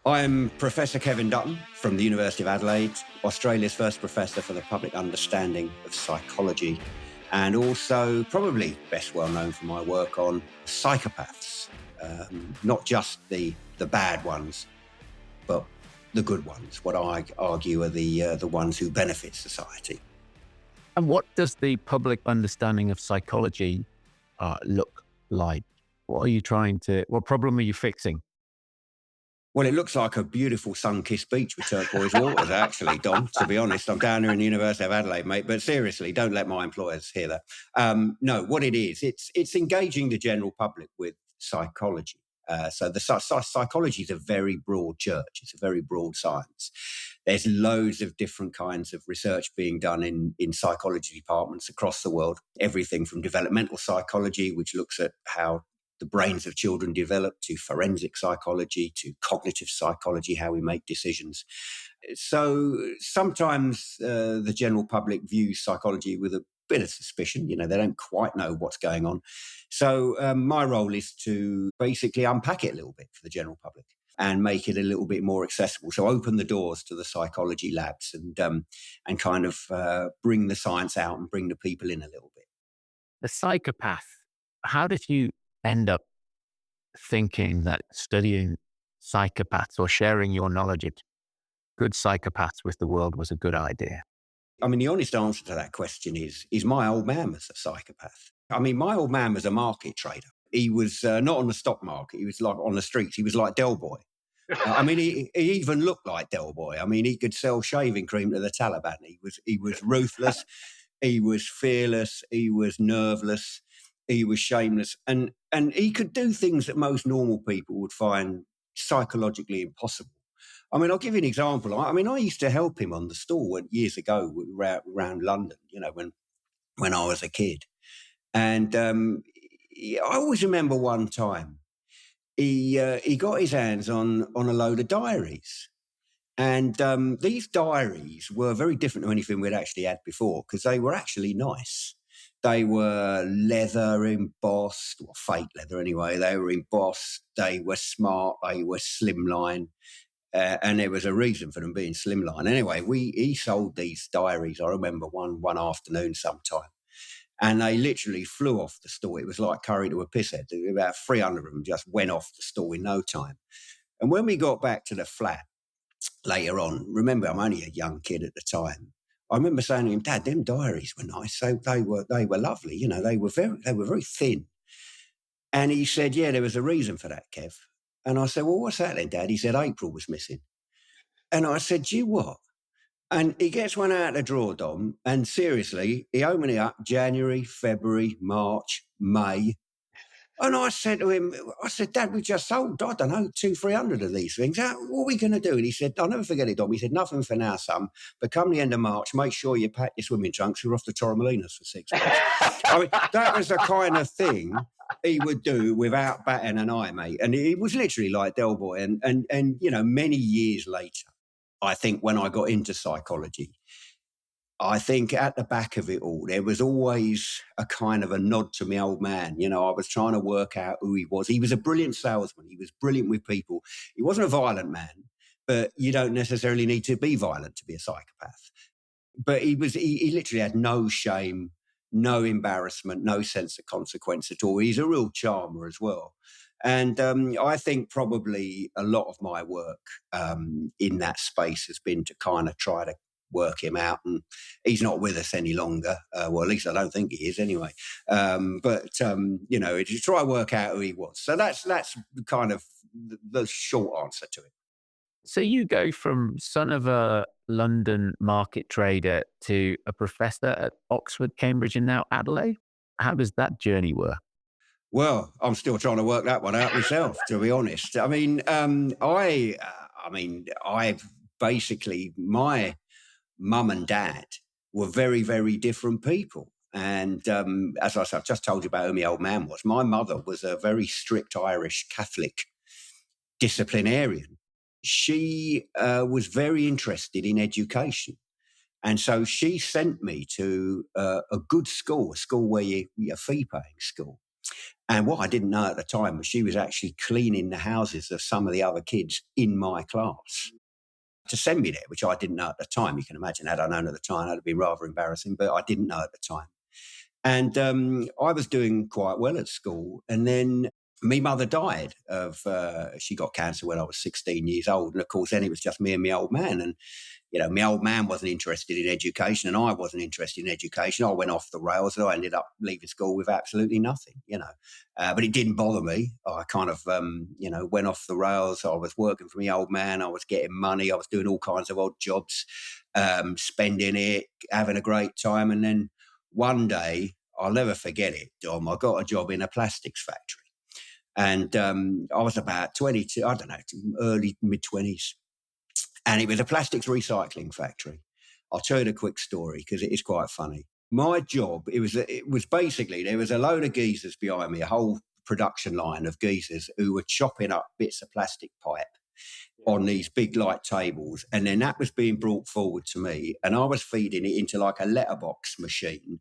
I'm Professor Kevin Dutton from the University of Adelaide, Australia's first professor for the public understanding of psychology, and also probably best well known for my work on psychopaths, not just the bad ones, but the good ones, what I argue are the ones who benefit society. And what does the public understanding of psychology look like? What problem are you fixing? Well, it looks like a beautiful sun-kissed beach with turquoise waters, actually, Dom, to be honest. I'm down here in the University of Adelaide, mate, but seriously, don't let my employers hear that. No, what it is, it's engaging the general public with psychology. So the psychology is a very broad church. It's a very broad science. There's loads of different kinds of research being done in psychology departments across the world. Everything from developmental psychology, which looks at how the brains of children develop, to forensic psychology, to cognitive psychology, how we make decisions. So sometimes the general public views psychology with a bit of suspicion. They don't quite know what's going on. So my role is to basically unpack it a little bit for the general public and make it a little bit more accessible. So open the doors to the psychology labs and kind of bring the science out and bring the people in a little bit. The psychopath, how did you end up thinking that studying psychopaths or sharing your knowledge of good psychopaths with the world was a good idea? I mean, the honest answer to that question is my old man was a psychopath. I mean, my old man was a market trader. He was not on the stock market. He was like on the streets. He was like Del Boy. I mean, he even looked like Del Boy. I mean, he could sell shaving cream to the Taliban. He was ruthless. He was fearless. He was nerveless. He was shameless. And he could do things that most normal people would find psychologically impossible. I mean, I'll give you an example. I used to help him on the store years ago around London, when I was a kid. And I always remember one time he got his hands on a load of diaries. And these diaries were very different to anything we'd actually had before, because they were actually nice. They were leather embossed, or fake leather anyway. They were embossed. They were smart. They were slimline. And there was a reason for them being slimline. Anyway, he sold these diaries. I remember one afternoon sometime. And they literally flew off the store. It was like curry to a pisshead. About 300 of them just went off the store in no time. And when we got back to the flat later on, remember, I'm only a young kid at the time, I remember saying to him, "Dad, them diaries were nice. So they were lovely. They were very thin." And he said, "Yeah, there was a reason for that, Kev." And I said, "Well, what's that then, Dad?" He said, "April was missing." And I said, "Do you what?" And he gets one out of the drawer, Dom, and seriously, he opened it up January, February, March, May. And I said to him, "Dad, we just sold, I don't know, 200-300 of these things. What are we going to do?" And he said, "I'll never forget it, Dom." He said, "Nothing for now, son, but come the end of March, make sure you pack your swimming trunks. We're off to Torremolinos for 6 months." I mean, that was the kind of thing he would do without batting an eye, mate. And he was literally like Del Boy. And many years later, I think when I got into psychology, I think at the back of it all, there was always a kind of a nod to my old man. I was trying to work out who he was. He was a brilliant salesman. He was brilliant with people. He wasn't a violent man, but you don't necessarily need to be violent to be a psychopath. But he literally had no shame, no embarrassment, no sense of consequence at all. He's a real charmer as well. And I think probably a lot of my work in that space has been to kind of try to work him out. And he's not with us any longer. Well, at least I don't think he is anyway. To try to work out who he was. So that's kind of the short answer to it. So you go from son of a London market trader to a professor at Oxford, Cambridge, and now Adelaide. How does that journey work? Well, I'm still trying to work that one out myself, to be honest. I mean, I've basically, my mum and dad were very, very different people. And as I said, I've just told you about who my old man was. My mother was a very strict Irish Catholic disciplinarian. She was very interested in education. And so she sent me to a good school, a school where you're fee-paying school. And what I didn't know at the time was she was actually cleaning the houses of some of the other kids in my class to send me there, which I didn't know at the time. You can imagine, had I known at the time, that'd have been rather embarrassing, but I didn't know at the time. And I was doing quite well at school. And then my mother died she got cancer when I was 16 years old. And of course, then it was just me and my old man. And my old man wasn't interested in education and I wasn't interested in education. I went off the rails and I ended up leaving school with absolutely nothing, but it didn't bother me. I kind of, went off the rails. I was working for my old man. I was getting money. I was doing all kinds of odd jobs, spending it, having a great time. And then one day, I'll never forget it, Dom, I got a job in a plastics factory. And I was about 22, I don't know, early, mid-20s. And it was a plastics recycling factory. I'll tell you the quick story because it is quite funny. My job, it was basically, there was a load of geezers behind me, a whole production line of geezers who were chopping up bits of plastic pipe on these big light tables. And then that was being brought forward to me. And I was feeding it into like a letterbox machine.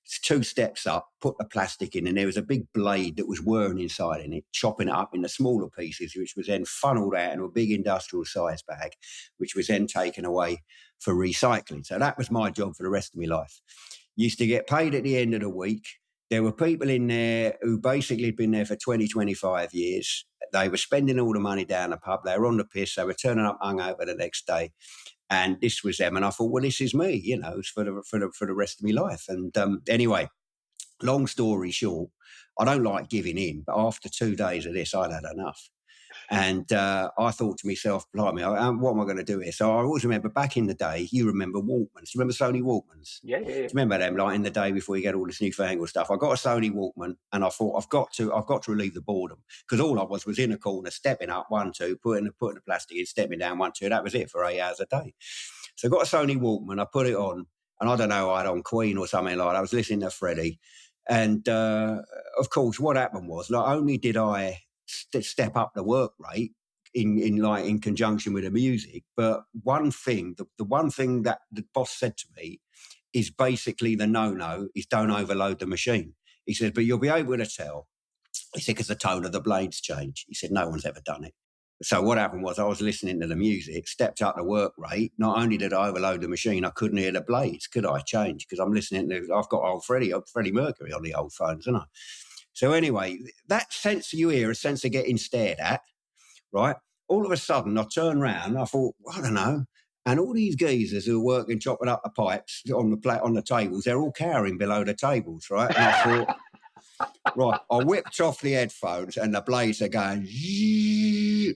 It's 2 steps up, put the plastic in, and there was a big blade that was whirring inside in it, chopping it up into smaller pieces, which was then funneled out into a big industrial size bag, which was then taken away for recycling. So that was my job for the rest of my life. Used to get paid at the end of the week. There were people in there who basically had been there for 20, 25 years. They were spending all the money down the pub. They were on the piss. They were turning up hungover the next day. And this was them. And I thought, well, this is me, it's for the rest of my life. And anyway, long story short, I don't like giving in. But after 2 days of this, I'd had enough. And I thought to myself, blimey, what am I going to do here? So I always remember back in the day, you remember Walkmans. You remember Sony Walkmans? Yeah. Do you remember them, like in the day before you get all this newfangled stuff? I got a Sony Walkman and I thought, I've got to relieve the boredom. Because all I was in a corner, stepping up, 1, 2, putting the plastic in, stepping down, 1, 2. That was it for 8 hours a day. So I got a Sony Walkman, I put it on, and I don't know, I had on Queen or something like that. I was listening to Freddie. And of course, what happened was, not only did I step up the work rate in conjunction with the music, but one thing, the one thing that the boss said to me is basically the no is don't overload the machine. He said, but you'll be able to tell. He said, because the tone of the blades change. He said, no one's ever done it. So what happened was I was listening to the music, stepped up the work rate. Not only did I overload the machine, I couldn't hear the blades. Could I change? Because I'm listening to, I've got old Freddie Mercury on the old phones, haven't I? So anyway, that sense you hear, a sense of getting stared at, right? All of a sudden, I turned around, I thought, I don't know. And all these geezers who are working, chopping up the pipes on the tables, they're all cowering below the tables, right? And I thought, right, I whipped off the headphones and the blades are going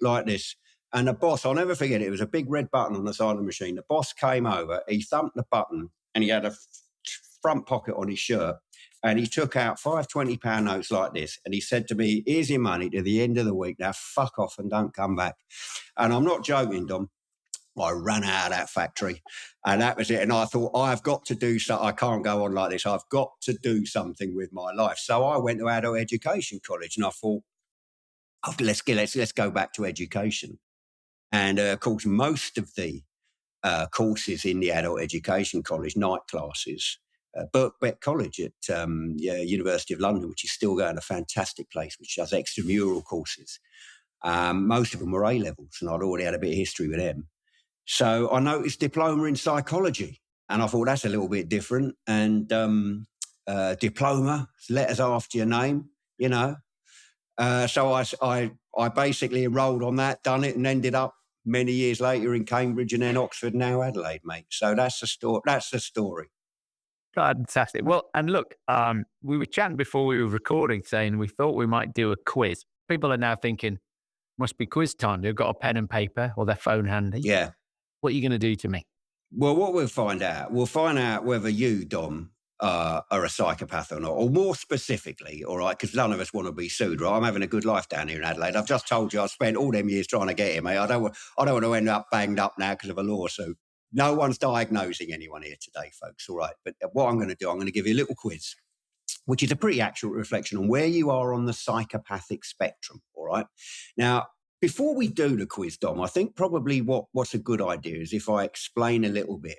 like this. And the boss, I'll never forget it, was a big red button on the side of the machine. The boss came over, he thumped the button and he had a front pocket on his shirt. And he took out 5 £20 notes like this. And he said to me, here's your money to the end of the week. Now, fuck off and don't come back. And I'm not joking, Dom. I ran out of that factory. And that was it. And I thought, I've got to do something. I can't go on like this. I've got to do something with my life. So I went to adult education college and I thought, oh, let's go back to education. And, of course, most of the courses in the adult education college, night classes, Birkbeck College at University of London, which is still going, a fantastic place, which does extramural courses. Most of them were A-levels, and I'd already had a bit of history with them. So I noticed diploma in psychology, and I thought that's a little bit different. And diploma, letters after your name, So I basically enrolled on that, done it, and ended up many years later in Cambridge and then Oxford, now Adelaide, mate. So that's the story. That's the story. Fantastic. Well, and look, we were chatting before we were recording, saying we thought we might do a quiz. People are now thinking, must be quiz time. They've got a pen and paper or their phone handy. Yeah. What are you going to do to me? Well, what we'll find out whether you, Dom, are a psychopath or not, or more specifically, all right, because none of us want to be sued, right? I'm having a good life down here in Adelaide. I've just told you I've spent all them years trying to get here, mate. I don't want to end up banged up now because of a lawsuit. No one's diagnosing anyone here today, folks, all right? But what I'm going to do, I'm going to give you a little quiz, which is a pretty accurate reflection on where you are on the psychopathic spectrum, all right? Now, before we do the quiz, Dom, I think probably what's a good idea is if I explain a little bit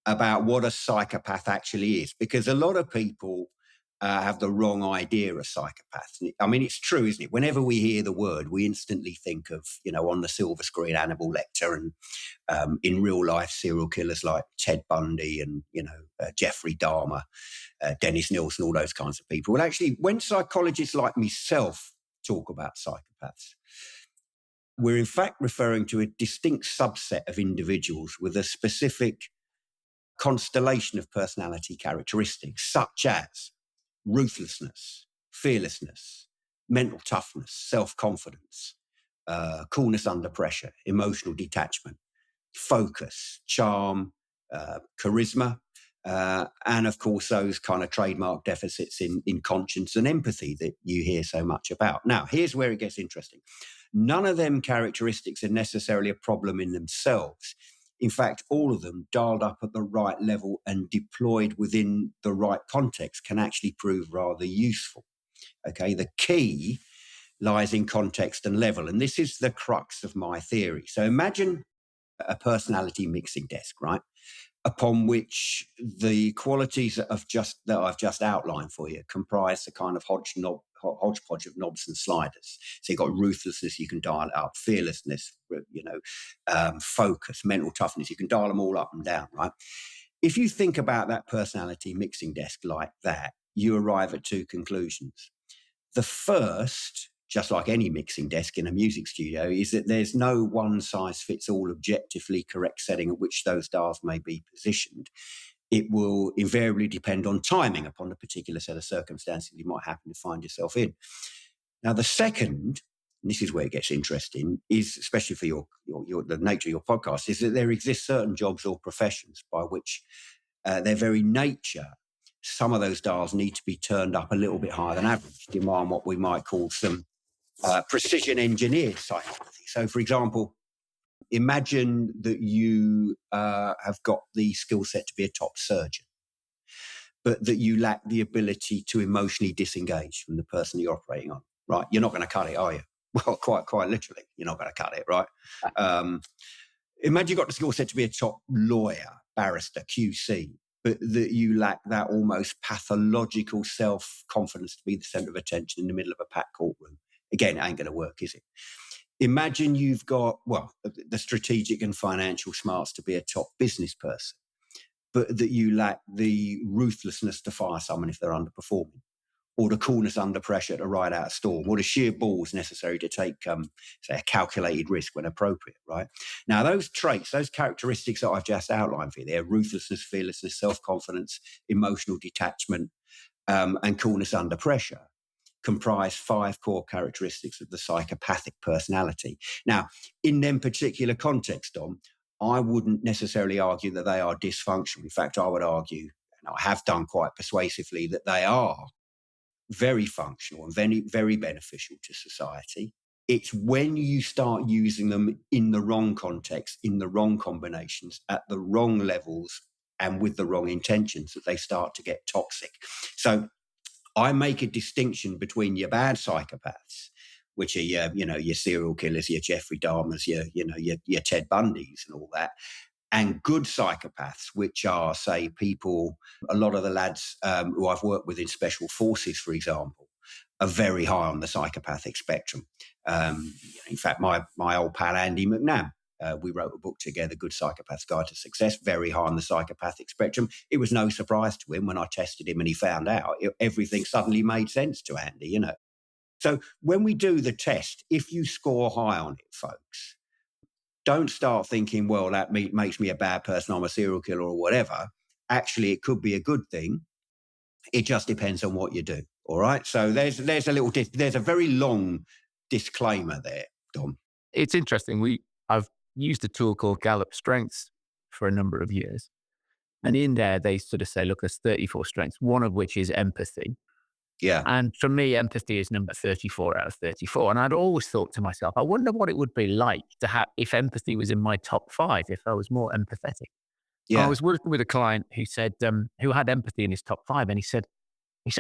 about what a psychopath actually is, because a lot of people have the wrong idea of psychopaths. I mean, it's true, isn't it? Whenever we hear the word, we instantly think of, on the silver screen, Hannibal Lecter, and in real life, serial killers like Ted Bundy and, Jeffrey Dahmer, Dennis Nilsen, all those kinds of people. Well, actually, when psychologists like myself talk about psychopaths, we're in fact referring to a distinct subset of individuals with a specific constellation of personality characteristics, such as ruthlessness, fearlessness, mental toughness, self-confidence, coolness under pressure, emotional detachment, focus, charm, charisma, and of course those kind of trademark deficits in conscience and empathy that you hear so much about. Now, here's where it gets interesting. None of them characteristics are necessarily a problem in themselves. In fact, all of them dialed up at the right level and deployed within the right context can actually prove rather useful. Okay, the key lies in context and level, and this is the crux of my theory. So imagine a personality mixing desk, right, upon which the qualities that I've just outlined for you comprise the kind of hodgepodge of knobs and sliders. So you've got ruthlessness, you can dial it up, fearlessness, focus, mental toughness, you can dial them all up and down, right? If you think about that personality mixing desk like that, you arrive at two conclusions. The first, just like any mixing desk in a music studio, is that there's no one-size-fits-all objectively correct setting at which those dials may be positioned. It will invariably depend on timing upon the particular set of circumstances you might happen to find yourself in. Now, the second, and this is where it gets interesting, is, especially for the nature of your podcast, is that there exist certain jobs or professions by which their very nature, some of those dials need to be turned up a little bit higher than average, demand what we might call some precision engineered psychopathy. So, for example, imagine that you have got the skill set to be a top surgeon, but that you lack the ability to emotionally disengage from the person you're operating on, right? You're not going to cut it, are you? Well, quite literally, you're not going to cut it, right? Imagine you've got the skill set to be a top lawyer, barrister, QC, but that you lack that almost pathological self-confidence to be the center of attention in the middle of a packed courtroom. Again, it ain't going to work, is it? Imagine you've got, the strategic and financial smarts to be a top business person, but that you lack the ruthlessness to fire someone if they're underperforming, or the coolness under pressure to ride out a storm, or the sheer balls necessary to take, say, a calculated risk when appropriate, right? Now, those traits, those characteristics that I've just outlined for you, they're ruthlessness, fearlessness, self-confidence, emotional detachment, and coolness under pressure, comprise 5 core characteristics of the psychopathic personality. Now, in them particular context, Dom, I wouldn't necessarily argue that they are dysfunctional. In fact, I would argue, and I have done quite persuasively, that they are very functional and very, very beneficial to society. It's when you start using them in the wrong context, in the wrong combinations, at the wrong levels, and with the wrong intentions that they start to get toxic. So I make a distinction between your bad psychopaths, which are your serial killers, your Jeffrey Dahmers, your Ted Bundys and all that, and good psychopaths, which are, say, people, a lot of the lads who I've worked with in special forces, for example, are very high on the psychopathic spectrum. In fact, my old pal Andy McNabb, we wrote a book together, Good Psychopath's Guide to Success, very high on the psychopathic spectrum. It was no surprise to him when I tested him and he found out. Everything suddenly made sense to Andy, So when we do the test, if you score high on it, folks, don't start thinking, well, that makes me a bad person, I'm a serial killer or whatever. Actually, it could be a good thing. It just depends on what you do. All right. So there's a very long disclaimer there, Dom. It's interesting. I've used a tool called Gallup Strengths for a number of years. And in there, they sort of say, look, there's 34 strengths, one of which is empathy. Yeah. And for me, empathy is number 34 out of 34. And I'd always thought to myself, I wonder what it would be like to have if empathy was in my top 5, if I was more empathetic. Yeah. I was working with a client who said, who had empathy in his top 5. And he said,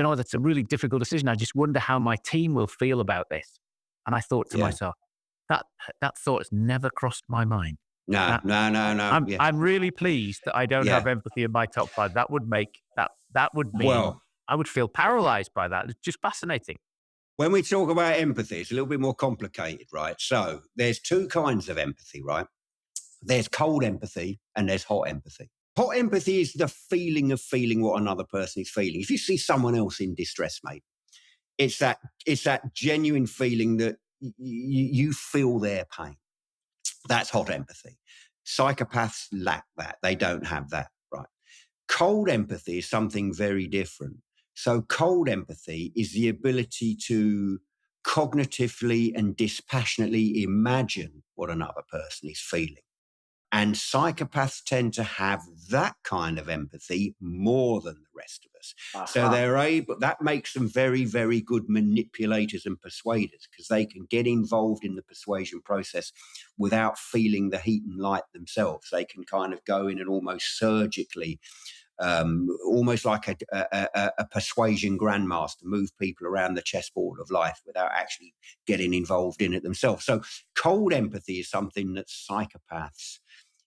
oh, that's a really difficult decision. I just wonder how my team will feel about this. And I thought to myself, that thought has never crossed my mind. No. I'm really pleased that I don't have empathy in my top 5. That would mean I would feel paralyzed by that. It's just fascinating. When we talk about empathy, it's a little bit more complicated, right? So there's two kinds of empathy, right? There's cold empathy and there's hot empathy. Hot empathy is the feeling of feeling what another person is feeling. If you see someone else in distress, mate, it's that genuine feeling that you feel their pain. That's hot empathy. Psychopaths lack that. They don't have that, right? Cold empathy is something very different. So cold empathy is the ability to cognitively and dispassionately imagine what another person is feeling. And psychopaths tend to have that kind of empathy more than the rest of us. So they're able, that makes them very, very good manipulators and persuaders, because they can get involved in the persuasion process without feeling the heat and light themselves. They can kind of go in and almost surgically, almost like a persuasion grandmaster, move people around the chessboard of life without actually getting involved in it themselves. So cold empathy is something that psychopaths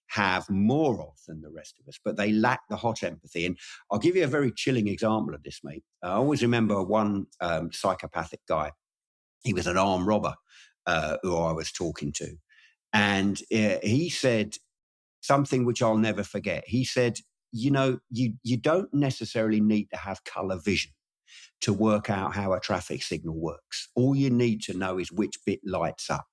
have more of than the rest of us, but they lack the hot empathy. And I'll give you a very chilling example of this, mate. I always remember one psychopathic guy. He was an armed robber who I was talking to. And he said something which I'll never forget. He said, you know, you don't necessarily need to have color vision to work out how a traffic signal works. All you need to know is which bit lights up.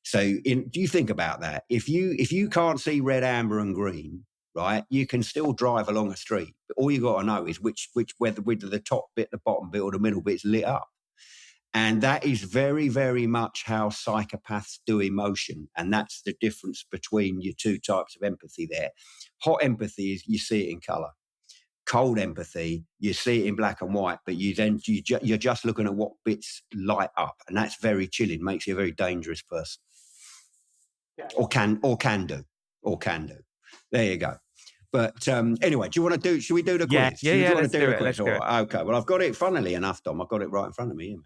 So do you think about that? If you can't see red, amber, and green, right, you can still drive along a street. But all you got to know is whether the top bit, the bottom bit, or the middle bit's lit up. And that is very, very much how psychopaths do emotion. And that's the difference between your two types of empathy there. Hot empathy is you see it in color. Cold empathy, you see it in black and white, but you're just looking at what bits light up. And that's very chilling, makes you a very dangerous person. Yeah. Or can do. There you go. But anyway, should we do the quiz? Yeah, let's do it. Let's do it. Okay, well, I've got it, funnily enough, Dom, I've got it right in front of me.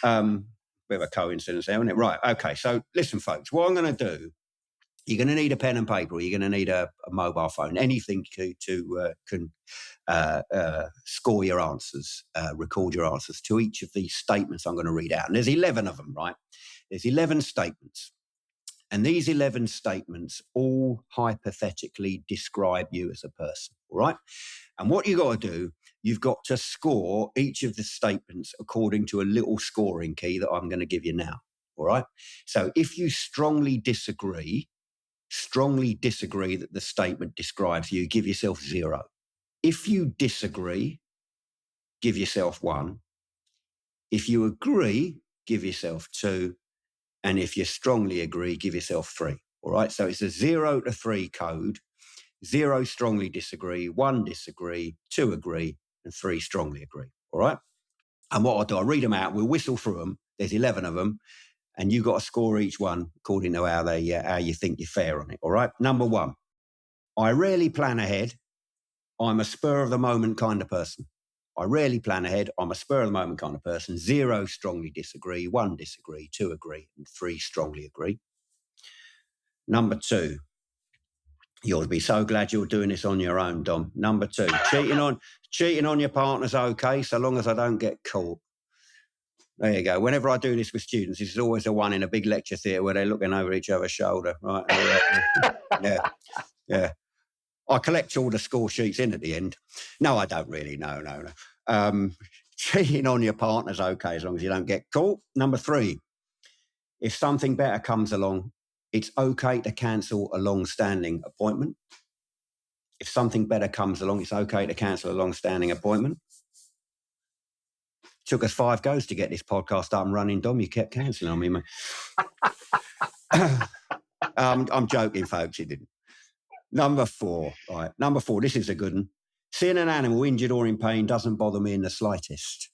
Bit of a coincidence there, isn't it? Right, okay, so listen, folks, what I'm going to do, you're going to need a pen and paper, or you're going to need a mobile phone, anything can score your answers, record your answers to each of these statements I'm going to read out. And there's 11 of them, right? There's 11 statements. And these 11 statements all hypothetically describe you as a person, all right? And what you've got to do, you've got to score each of the statements according to a little scoring key that I'm going to give you now, all right? So if you strongly disagree that the statement describes you, give yourself 0. If you disagree, give yourself 1. If you agree, give yourself 2. And if you strongly agree, give yourself 3. All right. So it's a 0 to 3 code. 0 strongly disagree, 1 disagree, 2 agree, and 3 strongly agree. All right. And what I'll do, I'll read them out. We'll whistle through them. There's 11 of them. And you've got to score each one according to how you think you're fair on it. All right. Number 1, I rarely plan ahead. I'm a spur of the moment kind of person. I rarely plan ahead. I'm a spur of the moment kind of person. 0 strongly disagree, 1 disagree, 2 agree, and 3 strongly agree. Number 2, you'll be so glad you're doing this on your own, Dom. Number 2, cheating on your partner's okay, so long as I don't get caught. There you go. Whenever I do this with students, it's always the one in a big lecture theatre where they're looking over each other's shoulder, right? Yeah. I collect all the score sheets in at the end. No, I don't really. No. Cheating on your partner's okay as long as you don't get caught. Number 3, if something better comes along, it's okay to cancel a long-standing appointment. If something better comes along, it's okay to cancel a long-standing appointment. Took us 5 goes to get this podcast up and running, Dom. You kept cancelling on me, mate. I'm joking, folks. It didn't. Number 4, right? Number 4, this is a good one. Seeing an animal injured or in pain doesn't bother me in the slightest.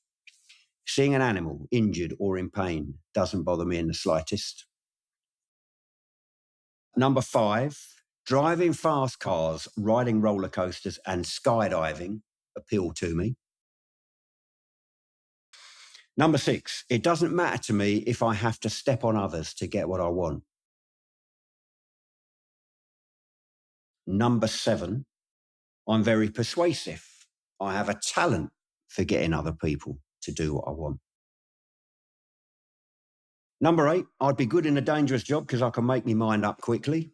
Seeing an animal injured or in pain doesn't bother me in the slightest. Number 5, driving fast cars, riding roller coasters, and skydiving appeal to me. Number 6, it doesn't matter to me if I have to step on others to get what I want. Number 7, I'm very persuasive. I have a talent for getting other people to do what I want. Number 8, I'd be good in a dangerous job because I can make my mind up quickly.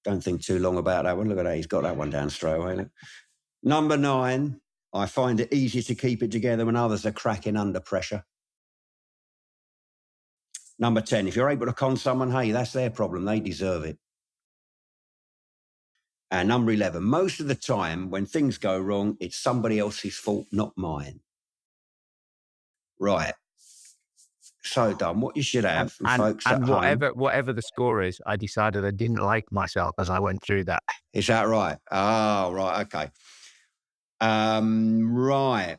Don't think too long about that one. Look at that. He's got that one down straight away. Look. Number 9, I find it easier to keep it together when others are cracking under pressure. Number 10, if you're able to con someone, hey, that's their problem. They deserve it. And number 11, most of the time when things go wrong, it's somebody else's fault, not mine. Right. So, Dom, what you should have, folks at home. Whatever the score is, I decided I didn't like myself as I went through that. Is that right? Oh, right. Okay. Right.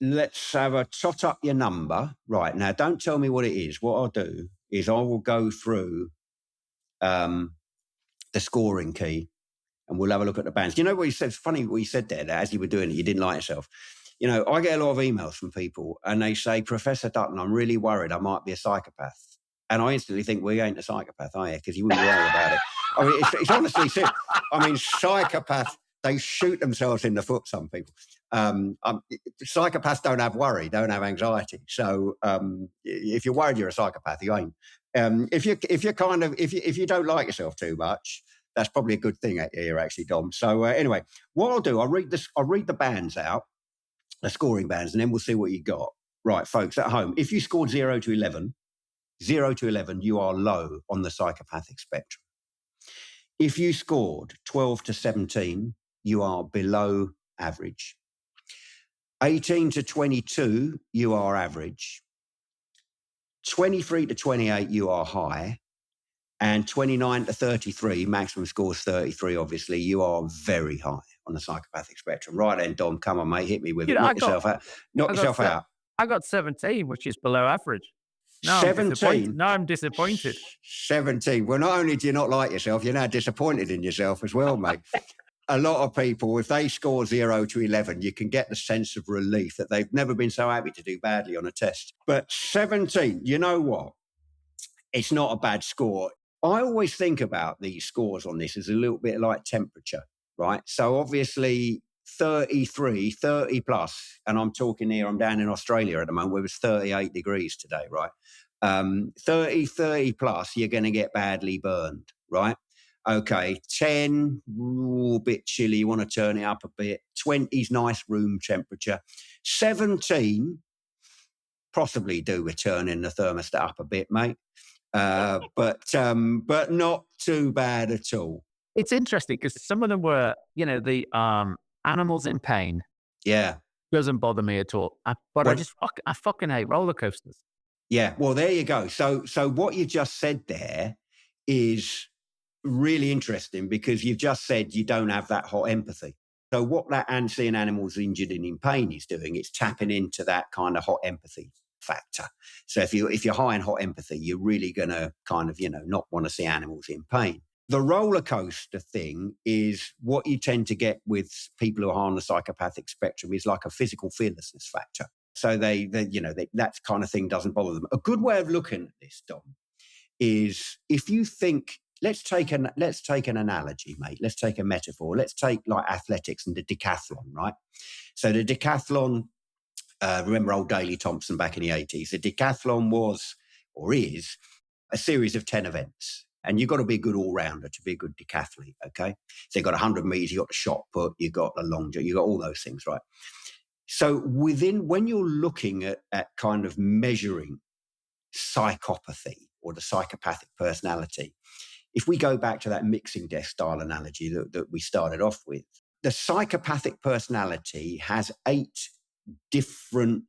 Let's have a tot up your number. Right. Now, don't tell me what it is. What I'll do is I will go through the scoring key and we'll have a look at the bands. You know what you said? It's funny what you said there, that as you were doing it, you didn't like yourself. You know, I get a lot of emails from people and they say, Professor Dutton, I'm really worried I might be a psychopath. And I instantly think, well, you ain't a psychopath, are you? Because you wouldn't worry about it. I mean, it's honestly serious. I mean, psychopaths, they shoot themselves in the foot, some people. Psychopaths don't have worry, don't have anxiety. So if you're worried you're a psychopath, you ain't. If you don't like yourself too much, that's probably a good thing here, actually, Dom. So anyway, what I'll do, I'll read the bands out, the scoring bands, and then we'll see what you got. Right, folks at home, if you scored 0 to 11, you are low on the psychopathic spectrum. If you scored 12 to 17, you are below average. 18 to 22, you are average. 23 to 28, you are high. And 29 to 33, maximum score is 33, obviously, you are very high on the psychopathic spectrum. Right then, Dom, come on, mate, hit me with it. Knock yourself out. I got 17, which is below average. No, 17? I'm disappointed. 17. Well, not only do you not like yourself, you're now disappointed in yourself as well, mate. A lot of people, if they score 0 to 11, you can get the sense of relief that they've never been so happy to do badly on a test. But 17, you know what? It's not a bad score. I always think about these scores on this as a little bit like temperature, right? So obviously 33, 30 plus, and I'm talking here, I'm down in Australia at the moment where it was 38 degrees today, right? 30 plus, you're going to get badly burned, right? Okay, 10, a bit chilly, you want to turn it up a bit. 20's nice room temperature. 17, possibly do with turning the thermostat up a bit, mate. But not too bad at all. It's interesting because some of them were, the animals in pain. Yeah. Doesn't bother me at all. I fucking hate roller coasters. Yeah. Well, there you go. So what you just said there is really interesting because you've just said you don't have that hot empathy. So what that and seeing animals injured and in pain is doing, it's tapping into that kind of hot empathy factor. So if you're high in hot empathy, you're really going to kind of, not want to see animals in pain. The roller coaster thing is what you tend to get with people who are on the psychopathic spectrum is like a physical fearlessness factor. So that kind of thing doesn't bother them. A good way of looking at this, Dom, is if you think, let's take an analogy, mate. Let's take a metaphor. Let's take like athletics and the decathlon, right? So the decathlon, remember old Daley Thompson back in the 80s, the decathlon was, or is, a series of 10 events. And you've got to be a good all-rounder to be a good decathlete, okay? So you've got 100 meters, you've got the shot put, you've got the long jump, you've got all those things, right? So when you're looking at kind of measuring psychopathy or the psychopathic personality, if we go back to that mixing desk style analogy that we started off with, the psychopathic personality has 8 different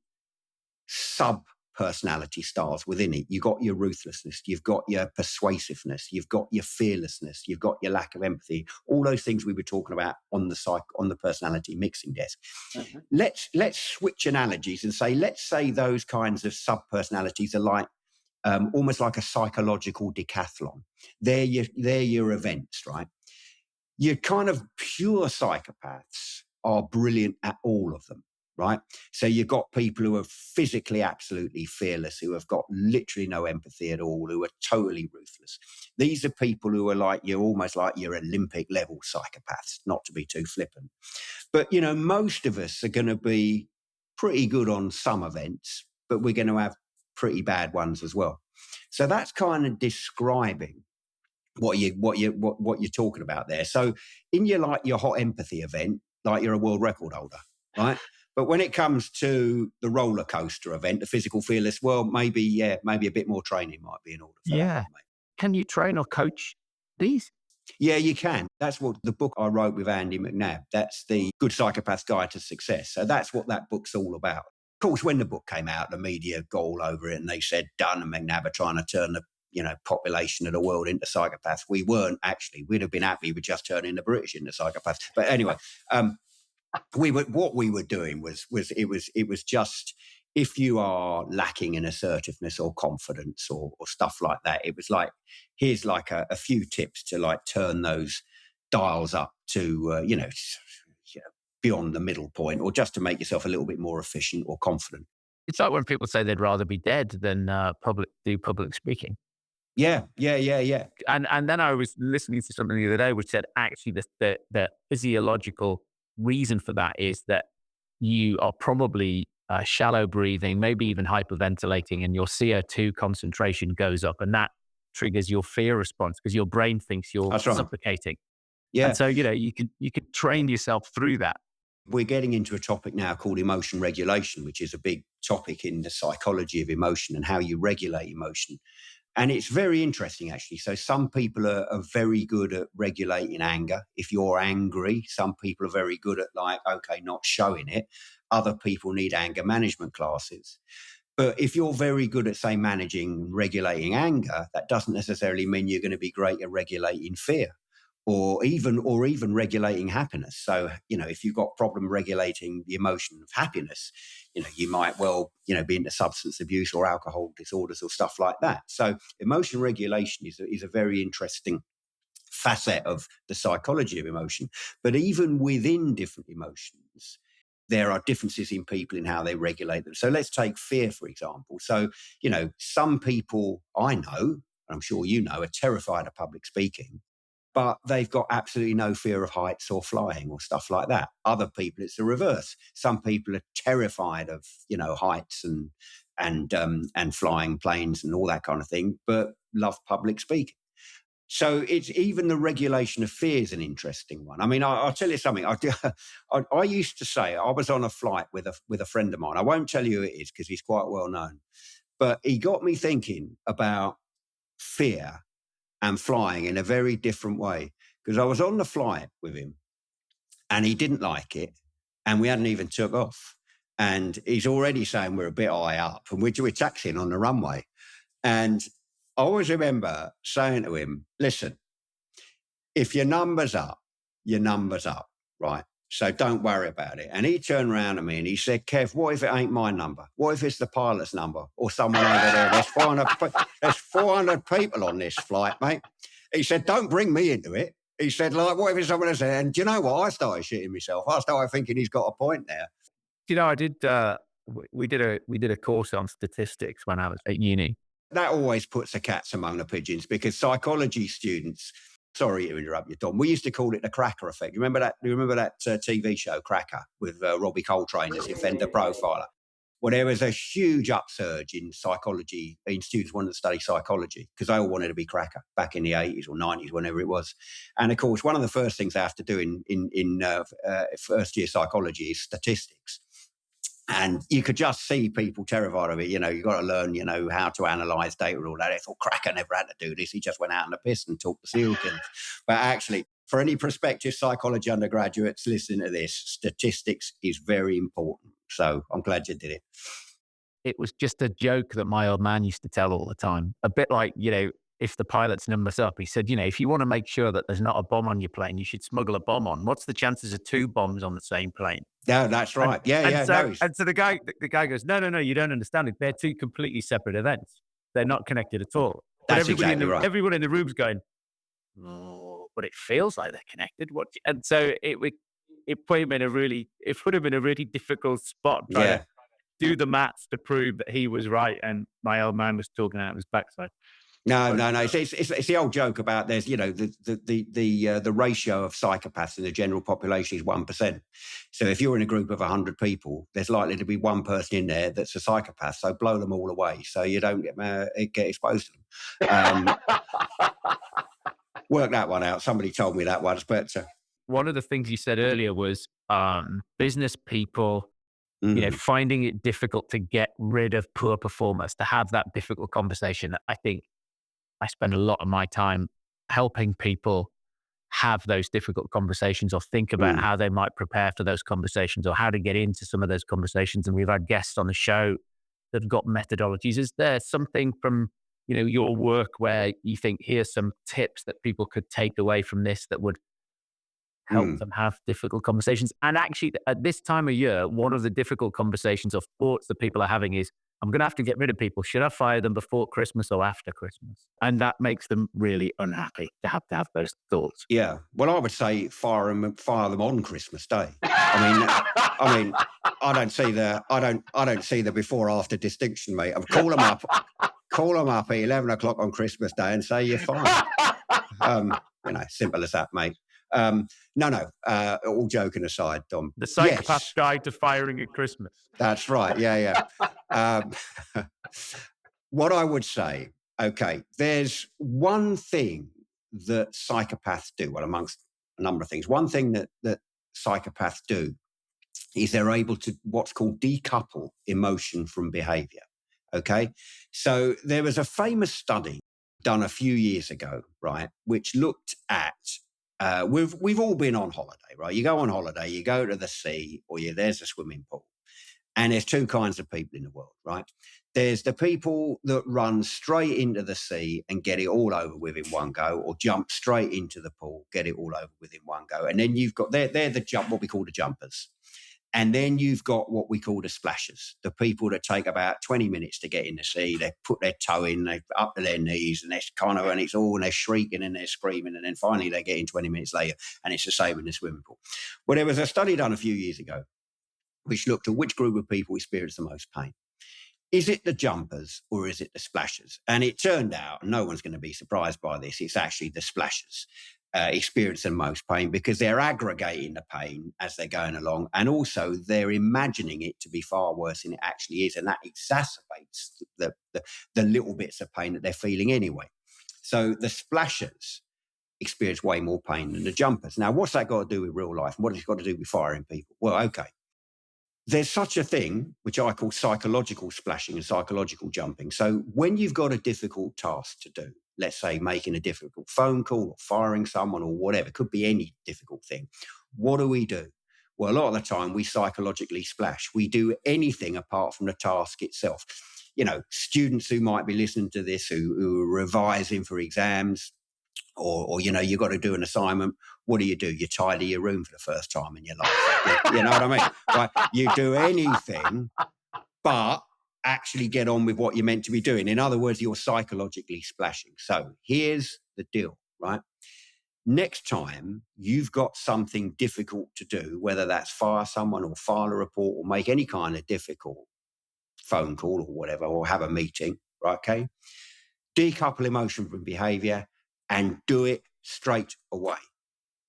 sub-personality styles within it. You've got your ruthlessness, you've got your persuasiveness, you've got your fearlessness, you've got your lack of empathy, all those things we were talking about on the personality mixing desk. Mm-hmm. Let's switch analogies and say, let's say those kinds of sub-personalities are like almost like a psychological decathlon. They're your events, right? Your kind of pure psychopaths are brilliant at all of them. right? So you've got people who are physically absolutely fearless, who have got literally no empathy at all, who are totally ruthless. These are people who are like you're almost like your Olympic level psychopaths, not to be too flippant. But, most of us are going to be pretty good on some events, but we're going to have pretty bad ones as well. So that's kind of describing what you're talking about there. So in your hot empathy event, like you're a world record holder, right? But when it comes to the roller coaster event, the physical fearless, well, maybe a bit more training might be in order for that Yeah. one, mate. Can you train or coach these? Yeah, you can. That's what the book I wrote with Andy McNabb. That's the Good Psychopath's Guide to Success. So that's what that book's all about. Of course, when the book came out, the media got all over it and they said Dunn and McNabb are trying to turn the population of the world into psychopaths. We weren't actually. We'd have been happy with just turning the British into psychopaths. But anyway, what we were doing was it was just, if you are lacking in assertiveness or confidence or stuff like that, it was like, here's like a few tips to like turn those dials up to beyond the middle point, or just to make yourself a little bit more efficient or confident. It's like when people say they'd rather be dead than do public speaking. Yeah, yeah, yeah, yeah. And then I was listening to something the other day which said actually the physiological reason for that is that you are probably shallow breathing, maybe even hyperventilating, and your CO2 concentration goes up, and that triggers your fear response because your brain thinks you're That's right. suffocating. And Yeah. so, you could train yourself through that. We're getting into a topic now called emotion regulation, which is a big topic in the psychology of emotion and how you regulate emotion. And it's very interesting, actually. So some people are very good at regulating anger. If you're angry, some people are very good at not showing it. Other people need anger management classes. But if you're very good at, say, managing and regulating anger, that doesn't necessarily mean you're going to be great at regulating fear or even regulating happiness. So, if you've got problem regulating the emotion of happiness, you might well, be into substance abuse or alcohol disorders or stuff like that. So emotion regulation is a very interesting facet of the psychology of emotion. But even within different emotions, there are differences in people in how they regulate them. So let's take fear, for example. So, some people I know, and I'm sure you know, are terrified of public speaking, but they've got absolutely no fear of heights or flying or stuff like that. Other people, it's the reverse. Some people are terrified of, heights and flying planes and all that kind of thing, but love public speaking. So it's even the regulation of fear is an interesting one. I mean, I'll tell you something. I used to say I was on a flight with a friend of mine. I won't tell you who it is because he's quite well known, but he got me thinking about fear and flying in a very different way, because I was on the flight with him and he didn't like it and we hadn't even took off. And he's already saying we're a bit high up and we're taxiing on the runway. And I always remember saying to him, listen, if your number's up, your number's up, right? So don't worry about it. And he turned around to me and he said, Kev, what if it ain't my number? What if it's the pilot's number or someone over there? There's 400 people on this flight, mate. He said, don't bring me into it. He said, what if it's someone else? And do you know what? I started shitting myself. I started thinking he's got a point there. I did, we did a course on statistics when I was at uni. That always puts the cats among the pigeons because psychology students, sorry to interrupt you, Tom, we used to call it the Cracker effect. You remember that TV show, Cracker, with Robbie Coltrane as the offender profiler? Well, there was a huge upsurge in psychology, in students wanting to study psychology because they all wanted to be cracker back in the 80s or 90s, whenever it was. And of course, one of the first things they have to do in first year psychology is statistics. And you could just see people terrified of it. You've got to learn, how to analyze data and all that. They thought Cracker never had to do this. He just went out on the piss and talked to serial killers. But actually, for any prospective psychology undergraduates listening to this, statistics is very important. So I'm glad you did it. It was just a joke that my old man used to tell all the time. A bit like, if the pilot's number's up, he said, if you want to make sure that there's not a bomb on your plane, you should smuggle a bomb on. What's the chances of 2 bombs on the same plane? No, that's right. And so the guy goes, no, you don't understand it. They're 2 completely separate events. They're not connected at all. But That's exactly right. Everyone in the room's going, oh, but it feels like they're connected. And so it put him in it put him in a really difficult spot trying to Yeah. do the maths to prove that he was right and my old man was talking out of his backside. No, But no, no. It's the old joke about there's, the ratio of psychopaths in the general population is 1%. So if you're in a group of 100 people, there's likely to be one person in there that's a psychopath. So blow them all away so you don't get exposed to them. Work that one out. Somebody told me that once, but one of the things you said earlier was business people, mm, finding it difficult to get rid of poor performers, to have that difficult conversation. I think I spend a lot of my time helping people have those difficult conversations or think about mm, how they might prepare for those conversations or how to get into some of those conversations. And we've had guests on the show that have got methodologies. Is there something from, your work where you think, here's some tips that people could take away from this that would help mm. them have difficult conversations? And actually, at this time of year, one of the difficult conversations or thoughts that people are having is, I'm going to have to get rid of people. Should I fire them before Christmas or after Christmas? And that makes them really unhappy to have those thoughts. Yeah. Well, I would say fire them on Christmas Day. I mean, I don't see the before after distinction, mate. Call them up at 11 o'clock on Christmas Day and say you're fired. Simple as that, mate. No. All joking aside, Dom. The Psychopath's Yes, Guide to Firing at Christmas. that's right. Yeah. What I would say, okay, there's one thing that psychopaths do, well, amongst a number of things. One thing that psychopaths do is they're able to what's called decouple emotion from behavior. Okay. So there was a famous study done a few years ago, right, which looked at we've all been on holiday, right? You go on holiday, you go to the sea, or there's a swimming pool. And there's two kinds of people in the world, right? There's the people that run straight into the sea and get it all over with in one go, or jump straight into the pool, get it all over with in one go. And then you've got they're what we call the jumpers. And then you've got what we call the splashers, the people that take about 20 minutes to get in the sea. They put their toe in, they up to their knees, and and they're shrieking and they're screaming. And then finally they get in 20 minutes later, and it's the same in the swimming pool. Well, there was a study done a few years ago which looked at which group of people experience the most pain. Is it the jumpers or is it the splashers? And it turned out, no one's going to be surprised by this, it's actually the splashers experience the most pain because they're aggregating the pain as they're going along. And also they're imagining it to be far worse than it actually is. And that exacerbates the little bits of pain that they're feeling anyway. So the splashers experience way more pain than the jumpers. Now, what's that got to do with real life? And what has it got to do with firing people? Well, okay. There's such a thing, which I call psychological splashing and psychological jumping. So when you've got a difficult task to do, let's say making a difficult phone call or firing someone or whatever, it could be any difficult thing. What do? Well, a lot of the time we psychologically splash. We do anything apart from the task itself. Students who might be listening to this who are revising for exams, or you've got to do an assignment. What do? You tidy your room for the first time in your life. You know what I mean? Right? You do anything but actually get on with what you're meant to be doing. In other words, you're psychologically splashing. So here's the deal, right? Next time you've got something difficult to do, whether that's fire someone or file a report or make any kind of difficult phone call or whatever, or have a meeting, right? Okay. Decouple emotion from behavior and do it straight away,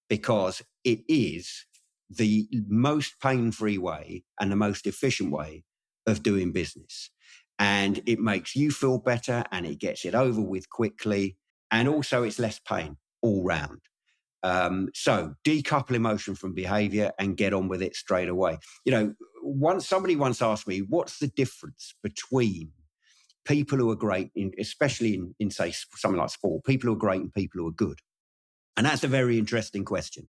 because it is the most pain-free way and the most efficient way of doing business. And it makes you feel better and it gets it over with quickly. And also it's less pain all round. So decouple emotion from behavior and get on with it straight away. Somebody once asked me, what's the difference between people who are great, especially in say something like sport, people who are great and people who are good? And that's a very interesting question.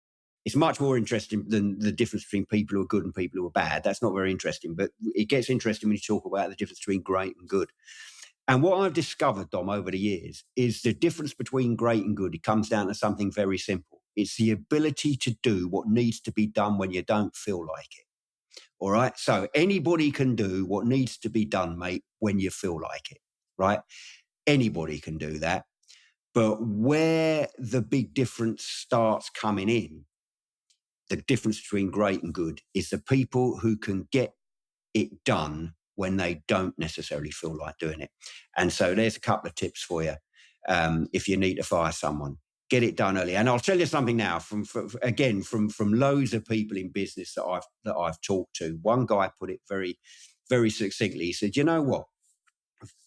It's much more interesting than the difference between people who are good and people who are bad. That's not very interesting, but it gets interesting when you talk about the difference between great and good. And what I've discovered, Dom, over the years is the difference between great and good. It comes down to something very simple. It's the ability to do what needs to be done when you don't feel like it. All right. So anybody can do what needs to be done, mate, when you feel like it. Right. Anybody can do that. But where the big difference starts coming in, the difference between great and good is the people who can get it done when they don't necessarily feel like doing it. And so there's a couple of tips for you. If you need to fire someone, get it done early. And I'll tell you something now from loads of people in business that I've talked to. One guy put it very, very succinctly. He said, you know what?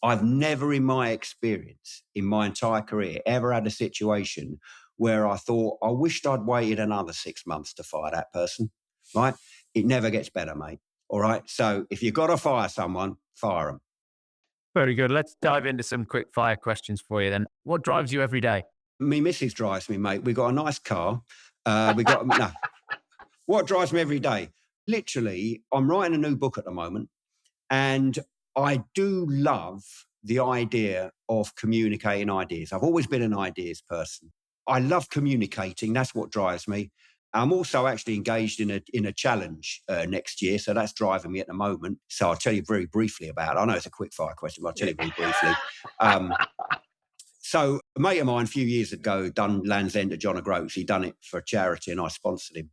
I've never in my experience, in my entire career, ever had a situation where I thought, I wished I'd waited another 6 months to fire that person, right? It never gets better, mate. All right. So if you've got to fire someone, fire them. Very good. Let's dive into some quick fire questions for you then. What drives you every day? Me missus drives me, mate. We got a nice car. No. What drives me every day? Literally, I'm writing a new book at the moment, and I do love the idea of communicating ideas. I've always been an ideas person. I love communicating. That's what drives me. I'm also actually engaged in a challenge next year, so that's driving me at the moment. So I'll tell you very briefly about it. I know it's a quick fire question, but I'll tell you very briefly. So a mate of mine a few years ago done Land's End to John O'Groats. He'd done it for a charity and I sponsored him.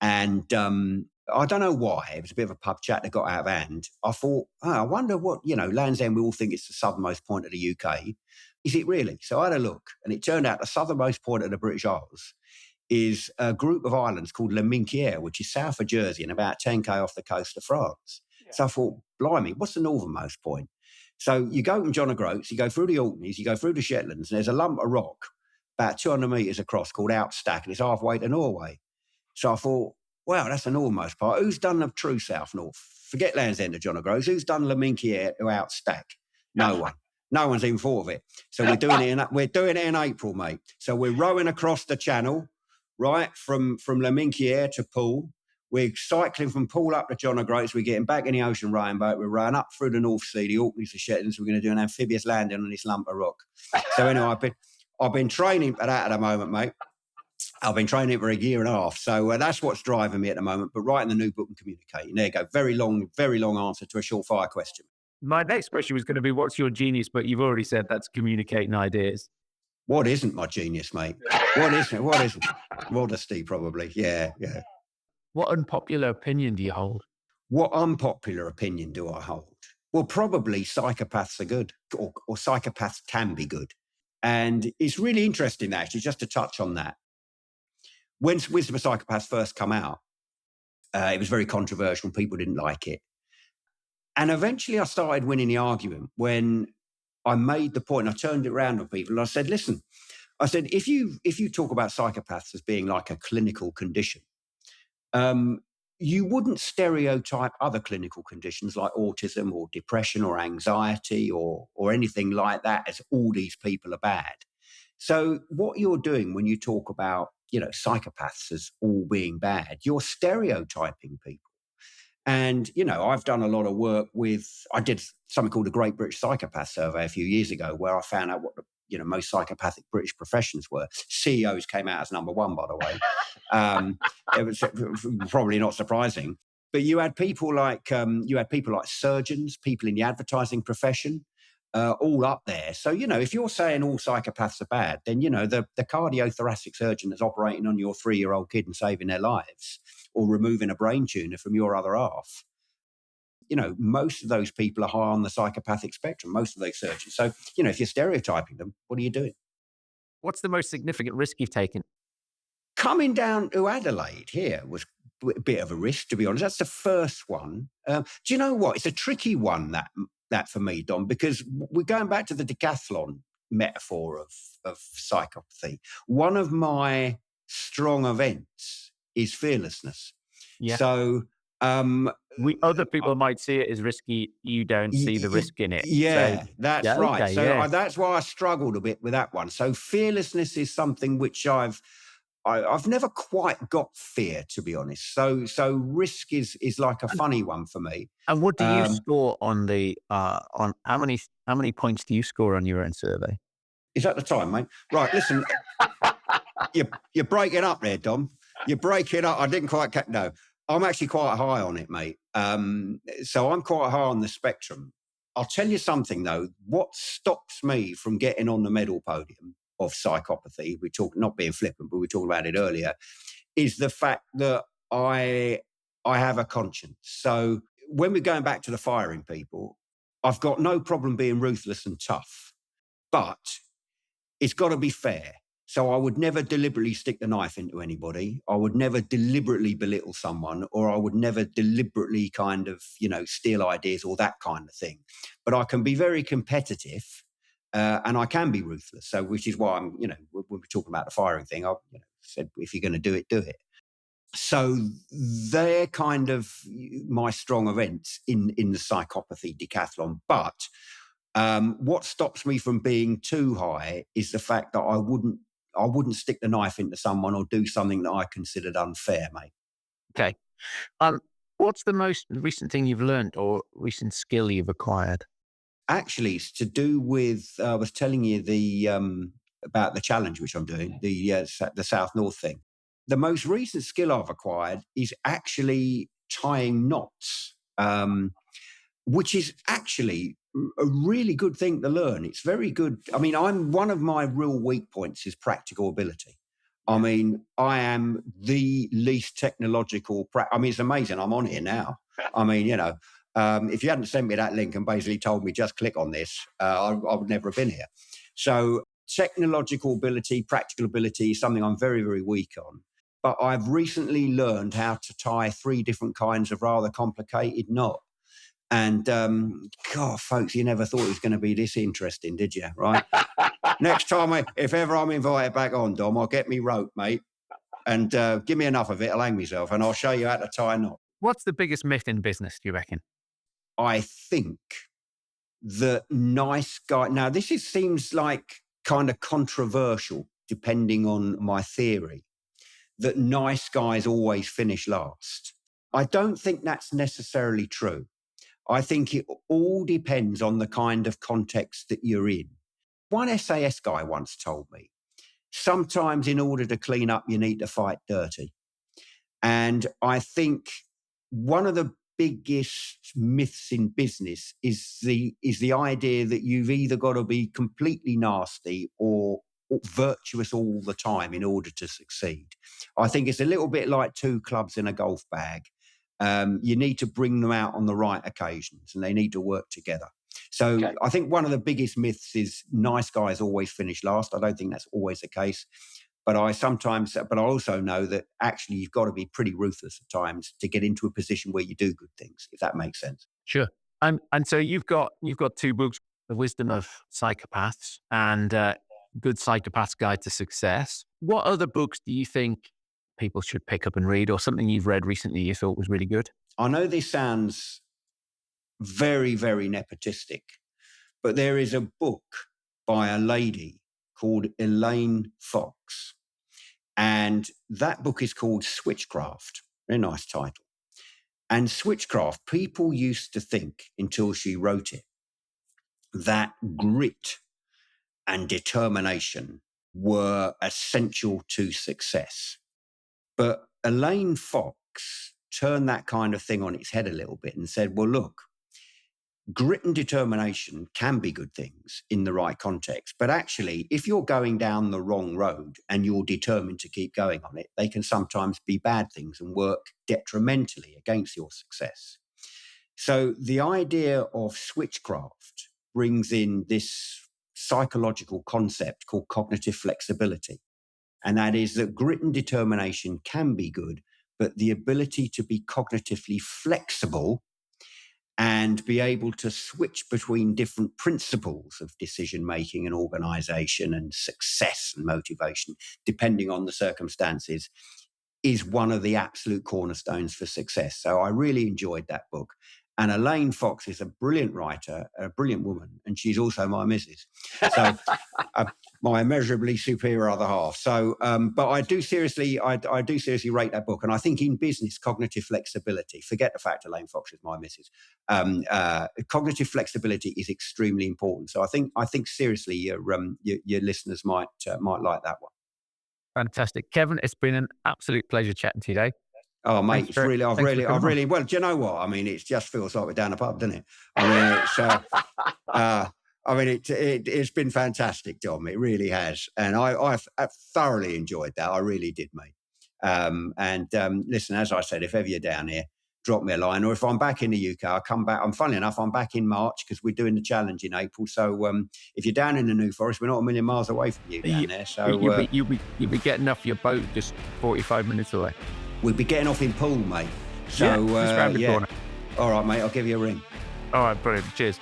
And I don't know why. It was a bit of a pub chat that got out of hand. I thought, I wonder what, Land's End, we all think it's the southernmost point of the UK. Is it really? So I had a look, and it turned out the southernmost point of the British Isles is a group of islands called Le Minquiere, which is south of Jersey and about 10k off the coast of France. Yeah. So I thought, blimey, what's the northernmost point? So you go from John O'Groats, you go through the Orkneys, you go through the Shetlands, and there's a lump of rock about 200 metres across called Outstack, and it's halfway to Norway. So I thought, wow, that's the northernmost part. Who's done the true south north? Forget Land's End of John O'Groats. Who's done Le Minquiere to Outstack? No one. No one's even thought of it. So we're doing it in April, mate. So we're rowing across the channel, right, from Le Minquiere to Poole. We're cycling from Poole up to John O'Groats. We're getting back in the ocean rowing boat. We're rowing up through the North Sea, the Orkneys, the Shetlands. We're going to do an amphibious landing on this lump of rock. So anyway, I've been training for that at the moment, mate. I've been training for a year and a half. So that's what's driving me at the moment. But writing the new book and communicating. There you go. Very long answer to a short fire question. My next question was going to be, what's your genius? But you've already said that's communicating ideas. What isn't my genius, mate? What isn't? Modesty, probably. Yeah. What unpopular opinion do you hold? What unpopular opinion do I hold? Well, probably psychopaths are good, or psychopaths can be good. And it's really interesting, actually, just to touch on that. When Wisdom of Psychopaths first come out, it was very controversial. People didn't like it. And eventually I started winning the argument when I made the point, and I turned it around on people and I said, listen, if you talk about psychopaths as being like a clinical condition, you wouldn't stereotype other clinical conditions like autism or depression or anxiety or anything like that as all these people are bad. So what you're doing when you talk about, psychopaths as all being bad, you're stereotyping people. And, I've done a lot of work I did something called the Great British Psychopath Survey a few years ago, where I found out what the, most psychopathic British professions were. CEOs came out as number one, by the way. It was probably not surprising. But you had people like surgeons, people in the advertising profession, all up there. So, if you're saying all psychopaths are bad, then, the cardiothoracic surgeon that's operating on your 3-year-old kid and saving their lives, or removing a brain tumour from your other half, most of those people are high on the psychopathic spectrum, most of those surgeons. So, if you're stereotyping them, what are you doing? What's the most significant risk you've taken? Coming down to Adelaide here was a bit of a risk, to be honest. That's the first one. Do you know what? It's a tricky one, that for me, Dom, because we're going back to the decathlon metaphor of psychopathy. One of my strong events is fearlessness. Yeah. So other people might see it as risky. You don't see the risk in it. Yeah, so, that's right. Okay, so that's why I struggled a bit with that one. So fearlessness is something which I've never quite got fear, to be honest. So risk is like a funny one for me. And what do you score on on how many points do you score on your own survey? Is that the time, mate? Right, listen, you're breaking up there, Dom. You're breaking up. I didn't quite catch. No, I'm actually quite high on it, mate. So I'm quite high on the spectrum. I'll tell you something though. What stops me from getting on the medal podium of psychopathy, we talk, not being flippant, but we talked about it earlier, is the fact that I have a conscience. So when we're going back to the firing people, I've got no problem being ruthless and tough, but it's got to be fair. So I would never deliberately stick the knife into anybody. I would never deliberately belittle someone, or I would never deliberately kind of, steal ideas or that kind of thing. But I can be very competitive, and I can be ruthless. So, which is why I'm, when we're talking about the firing thing, I said, if you're going to do it, do it. So they're kind of my strong events in the psychopathy decathlon. But what stops me from being too high is the fact that I wouldn't stick the knife into someone or do something that I considered unfair, mate. Okay. What's the most recent thing you've learned or recent skill you've acquired? Actually, it's to do with, I was telling you about the challenge which I'm doing, the South North thing. The most recent skill I've acquired is actually tying knots, which is actually a really good thing to learn. It's very good. I mean, one of my real weak points is practical ability. I mean, I am the least technological. I mean, it's amazing. I'm on here now. I mean, if you hadn't sent me that link and basically told me just click on this, I would never have been here. So technological ability, practical ability is something I'm very, very weak on. But I've recently learned how to tie 3 different kinds of rather complicated knot. And God, folks, you never thought it was going to be this interesting, did you? Right? Next time, if ever I'm invited back on, Dom, I'll get me rope, mate, and give me enough of it. I'll hang myself, and I'll show you how to tie a knot. What's the biggest myth in business, do you reckon? I think the nice guy. Now, seems like kind of controversial, depending on my theory, that nice guys always finish last. I don't think that's necessarily true. I think it all depends on the kind of context that you're in. One SAS guy once told me, sometimes in order to clean up, you need to fight dirty. And I think one of the biggest myths in business is the idea that you've either got to be completely nasty or virtuous all the time in order to succeed. I think it's a little bit like 2 clubs in a golf bag. You need to bring them out on the right occasions and they need to work together. So okay. I think one of the biggest myths is nice guys always finish last. I don't think that's always the case. But I also know that actually you've got to be pretty ruthless at times to get into a position where you do good things, if that makes sense. Sure. And so you've got 2 books, The Wisdom of Psychopaths and Good Psychopath's Guide to Success. What other books do you think people should pick up and read, or something you've read recently you thought was really good? I know this sounds very, very nepotistic, but there is a book by a lady called Elaine Fox. And that book is called Switchcraft. Very nice title. And Switchcraft, people used to think, until she wrote it, that grit and determination were essential to success. But Elaine Fox turned that kind of thing on its head a little bit and said, well, look, grit and determination can be good things in the right context. But actually, if you're going down the wrong road and you're determined to keep going on it, they can sometimes be bad things and work detrimentally against your success. So the idea of switchcraft brings in this psychological concept called cognitive flexibility. And that is that grit and determination can be good, but the ability to be cognitively flexible and be able to switch between different principles of decision-making and organization and success and motivation, depending on the circumstances, is one of the absolute cornerstones for success. So I really enjoyed that book. And Elaine Fox is a brilliant writer, a brilliant woman, and she's also my missus. So my immeasurably superior other half. So, but I do seriously rate that book. And I think in business, cognitive flexibility, forget the fact Elaine Fox is my missus, cognitive flexibility is extremely important. So I think seriously, your listeners might like that one. Fantastic. Kevin, it's been an absolute pleasure chatting to you today. Oh, mate, I've really, well, do you know what? I mean, it just feels like we're down a pub, doesn't it? I mean, it's been fantastic, Dom. It really has. And I've thoroughly enjoyed that. I really did, mate. Listen, as I said, if ever you're down here, drop me a line. Or if I'm back in the UK, I'll come back. Funnily enough, I'm back in March because we're doing the challenge in April. So if you're down in the New Forest, we're not a million miles away from you down there. So you'll be getting off your boat just 45 minutes away. We'll be getting off in Poole, mate. So just round the corner. All right, mate, I'll give you a ring. All right, brilliant. Cheers.